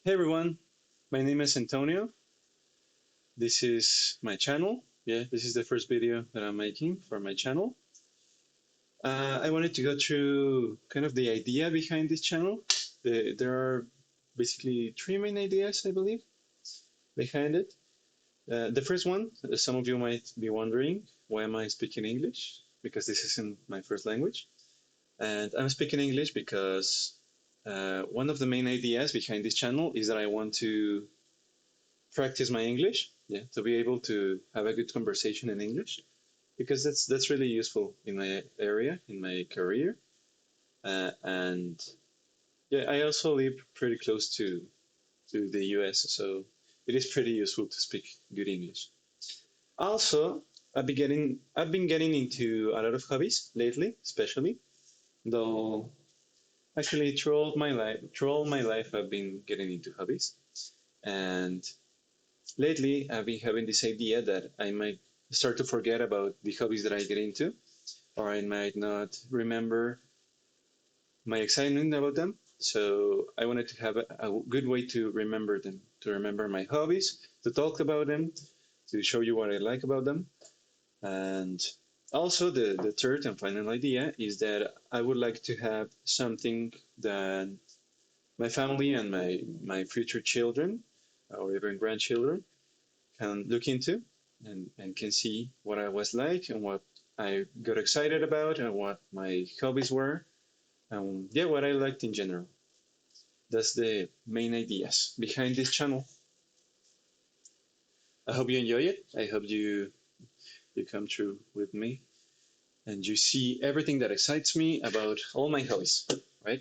Hey everyone, my name is Antonio. This is my channel. Yeah, this is the first video that I'm making for my channel. I wanted to go through kind of the idea behind this channel. There are basically three main ideas, I believe, behind it. The first one, some of you might be wondering, why am I speaking English? Because this isn't my first language. And I'm speaking English because one of the main ideas behind this channel is that I want to practice my English, yeah, to be able to have a good conversation in English, because that's really useful in my area, in my career, and yeah, I also live pretty close to the U.S., so it is pretty useful to speak good English. Also, I've been getting into a lot of hobbies lately, especially though actually through all my life I've been getting into hobbies, and lately, I've been having this idea that I might start to forget about the hobbies that I get into, or I might not remember my excitement about them. So I wanted to have a good way to remember them, to remember my hobbies, to talk about them, to show you what I like about them. And also, the third and final idea is that I would like to have something that my family and my future children, or even grandchildren, can look into and can see what I was like and what I got excited about and what my hobbies were and yeah, what I liked in general. That's the main ideas behind this channel. I hope you enjoy it. I hope you come through with me and you see everything that excites me about all my hobbies, right?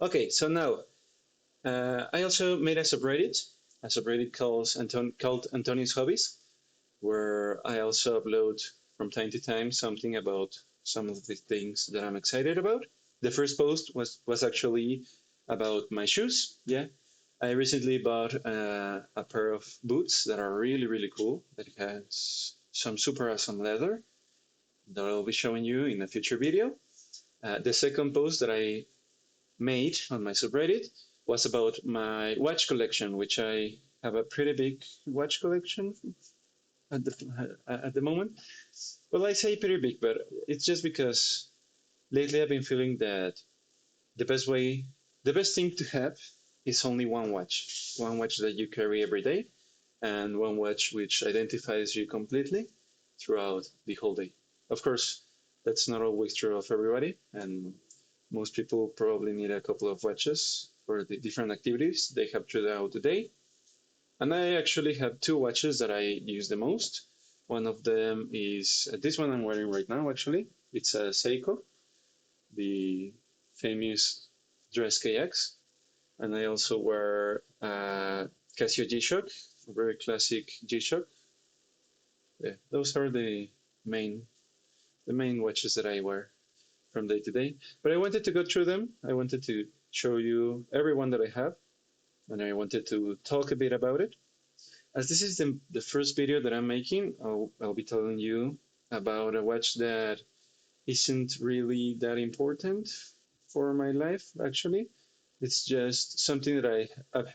Okay, so now I also made a subreddit called Antonio's Hobbies, where I also upload from time to time something about some of the things that I'm excited about. The first post was actually about my shoes. Yeah, I recently bought a pair of boots that are really cool. That has some super awesome leather that I'll be showing you in a future video. The second post that I made on my subreddit was about my watch collection, which I have a pretty big watch collection at the moment. Well, I say pretty big, but it's just because lately I've been feeling that the best way, the best thing to have is only one watch that you carry every day, and one watch which identifies you completely throughout the whole day. Of course, that's not always true of everybody, and most people probably need a couple of watches for the different activities they have throughout the day. And I actually have two watches that I use the most. One of them is this one I'm wearing right now, actually. It's a Seiko, the famous Dress KX. And I also wear a Casio G-Shock, a very classic G-Shock. Yeah, those are main the main watches that I wear from day to day. But I wanted to go through them. I wanted to show you every one that I have, and I wanted to talk a bit about it. As this is the first video that I'm making, I'll be telling you about a watch that isn't really that important for my life, actually. It's just something that I've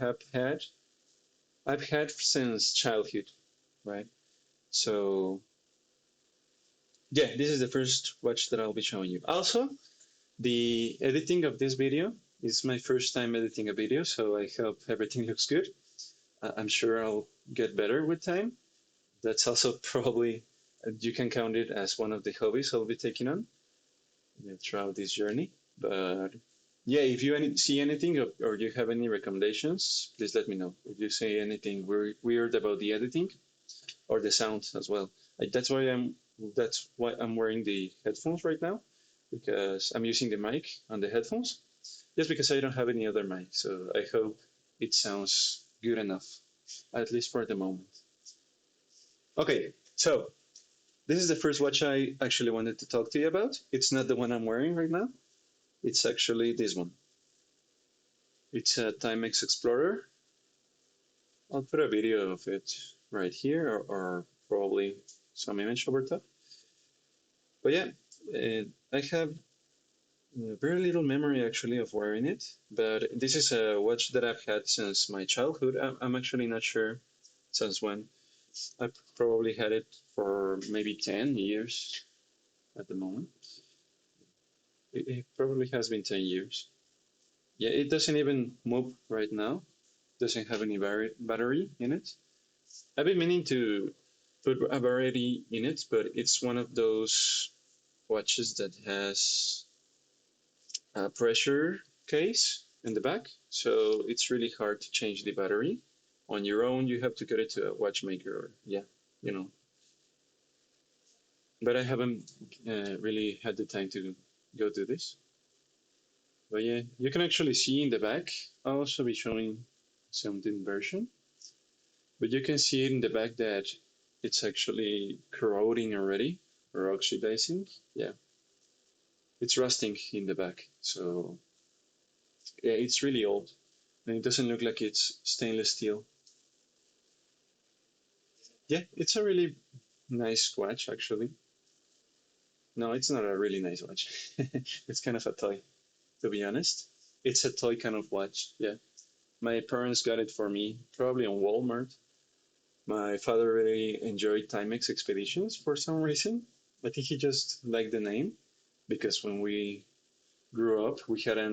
had since childhood, right? So yeah, this is the first watch that I'll be showing you. Also, the editing of this video is my first time editing a video, so I hope everything looks good. I'm sure I'll get better with time. That's also probably, you can count it as one of the hobbies I'll be taking on throughout this journey. But yeah, if you see anything or you have any recommendations, please let me know. If you say anything weird about the editing or the sound as well. That's why I'm wearing the headphones right now, because I'm using the mic on the headphones just because I don't have any other mic. So I hope it sounds good enough, at least for the moment. Okay, so this is the first watch I actually wanted to talk to you about. It's not the one I'm wearing right now. It's actually this one. It's a Timex Explorer. I'll put a video of it right here, or probably some image over top. But yeah, I have Very little memory actually of wearing it, but this is a watch that I've had since my childhood. I'm actually not sure since when. I probably had it for maybe 10 years at the moment. It probably has been 10 years. Yeah, it doesn't even move right now. Doesn't have any battery in it. I've been meaning to put a battery in it, but it's one of those watches that has a pressure case in the back, so it's really hard to change the battery. On your own, you have to get it to a watchmaker, or, yeah, you know. But I haven't really had the time to go do this. But yeah, you can actually see in the back. I'll also be showing something version, but you can see in the back that it's actually corroding already or oxidizing. Yeah, it's rusting in the back. So yeah, it's really old, and it doesn't look like it's stainless steel. Yeah, it's a really nice watch actually. No, it's not a really nice watch. It's kind of a toy, to be honest. It's a toy kind of watch. Yeah, my parents got it for me, probably on Walmart. My father really enjoyed Timex expeditions for some reason. I think he just liked the name because when we grew up, we had uh,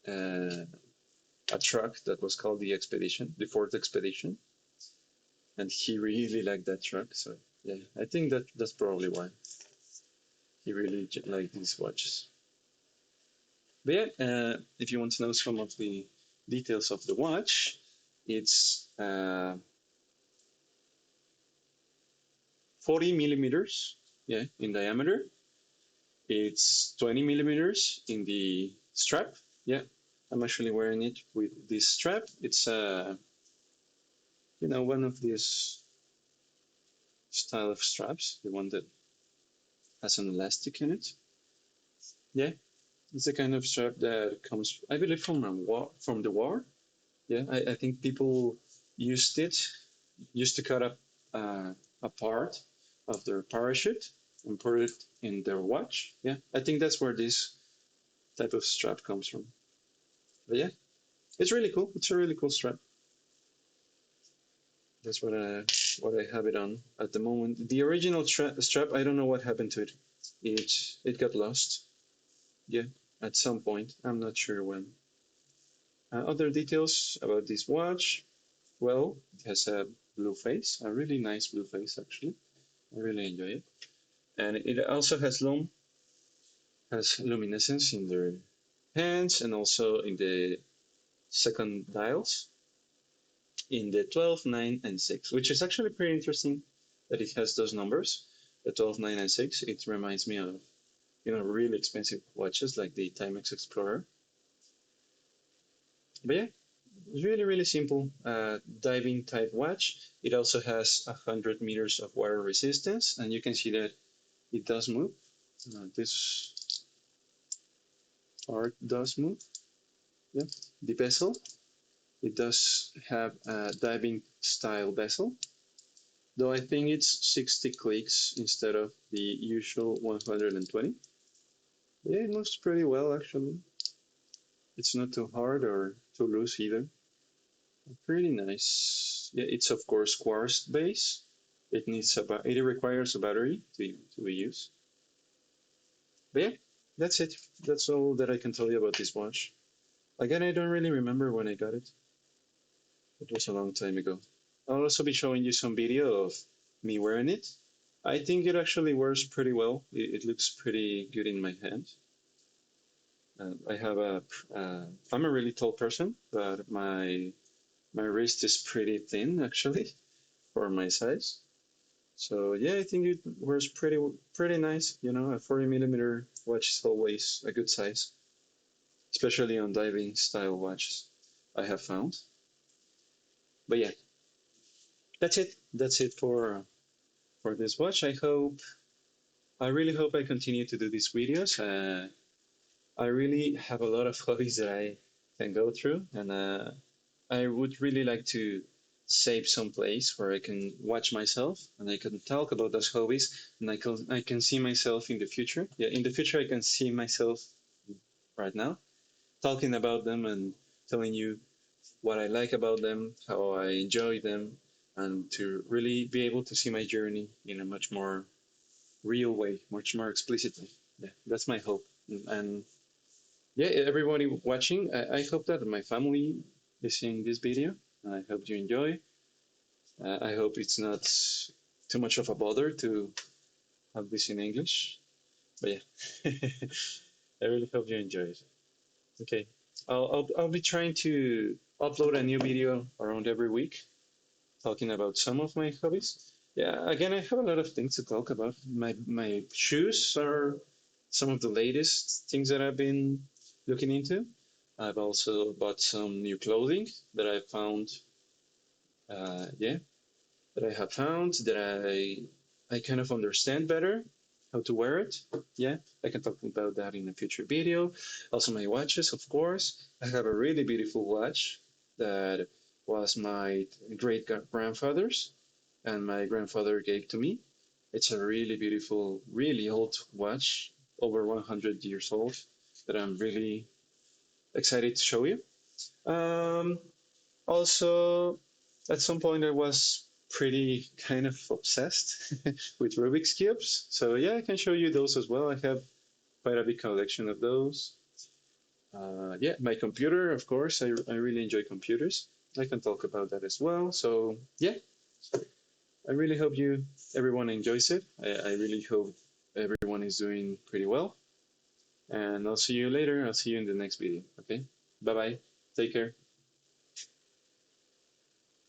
a truck that was called the Expedition, the Fourth Expedition, and he really liked that truck. So yeah, I think that's probably why he really liked these watches. But yeah, if you want to know some of the details of the watch, it's 40 millimeters, yeah, in diameter. It's 20 millimeters in the strap. Yeah, I'm actually wearing it with this strap. It's one of these style of straps, the one that has an elastic in it. Yeah, it's the kind of strap that comes, I believe, from a war, from the war. Yeah, I think people used it, used to cut up a part of their parachute and put it in their watch. Yeah, I think that's where this type of strap comes from. But yeah, it's really cool. It's a really cool strap. That's what I have it on at the moment. The original strap, I don't know what happened to it. It got lost. Yeah, at some point. I'm not sure when. Other details about this watch. Well, it has a blue face, a really nice blue face actually. I really enjoy it, and it also has luminescence in the hands and also in the second dials in the 12, 9, and 6, which is actually pretty interesting that it has those numbers. The 12, 9, and 6. It reminds me of really expensive watches like the Timex Explorer. But yeah, it's really, really simple diving type watch. It also has 100 meters of water resistance, and you can see that it does move. This part does move. Yeah, the bezel. It does have a diving style bezel, though I think it's 60 clicks instead of the usual 120. Yeah, it moves pretty well actually. It's not too hard or too loose either. Pretty nice. Yeah, it's of course quartz base. It requires a battery to be used. But yeah, that's it. That's all that I can tell you about this watch. Again, I don't really remember when I got it. It was a long time ago. I'll also be showing you some video of me wearing it. I think it actually wears pretty well. It looks pretty good in my hand. I have I'm a really tall person, but my wrist is pretty thin actually for my size. So yeah, I think it wears pretty nice. A 40 millimeter watch is always a good size, especially on diving style watches. I have found. But yeah, that's it. That's it for this watch. I really hope I continue to do these videos. I really have a lot of hobbies that I can go through, and I would really like to save some place where I can watch myself and I can talk about those hobbies, and I can see myself in the future. Yeah, in the future I can see myself right now talking about them and telling you what I like about them, how I enjoy them, and to really be able to see my journey in a much more real way, much more explicitly. Yeah, that's my hope. And yeah, everybody watching, I hope that my family is seeing this video. I hope you enjoy. I hope it's not too much of a bother to have this in English. But yeah, I really hope you enjoy it. Okay, I'll be trying to upload a new video around every week, talking about some of my hobbies. Yeah, again, I have a lot of things to talk about. My shoes are some of the latest things that I've been looking into. I've also bought some new clothing that I found. Yeah, that I have found that I kind of understand better how to wear it. Yeah, I can talk about that in a future video. Also, my watches, of course. I have a really beautiful watch that was my great grandfather's, and my grandfather gave to me. It's a really beautiful, really old watch, over 100 years old, that I'm really excited to show you. Um, Also, at some point, I was pretty kind of obsessed with Rubik's Cubes. So, yeah, I can show you those as well. I have quite a big collection of those. Yeah, my computer, of course, I really enjoy computers. I can talk about that as well. So, yeah, I really hope everyone enjoys it. I really hope everyone is doing pretty well. And I'll see you later. I'll see you in the next video. Okay? Bye bye. Take care.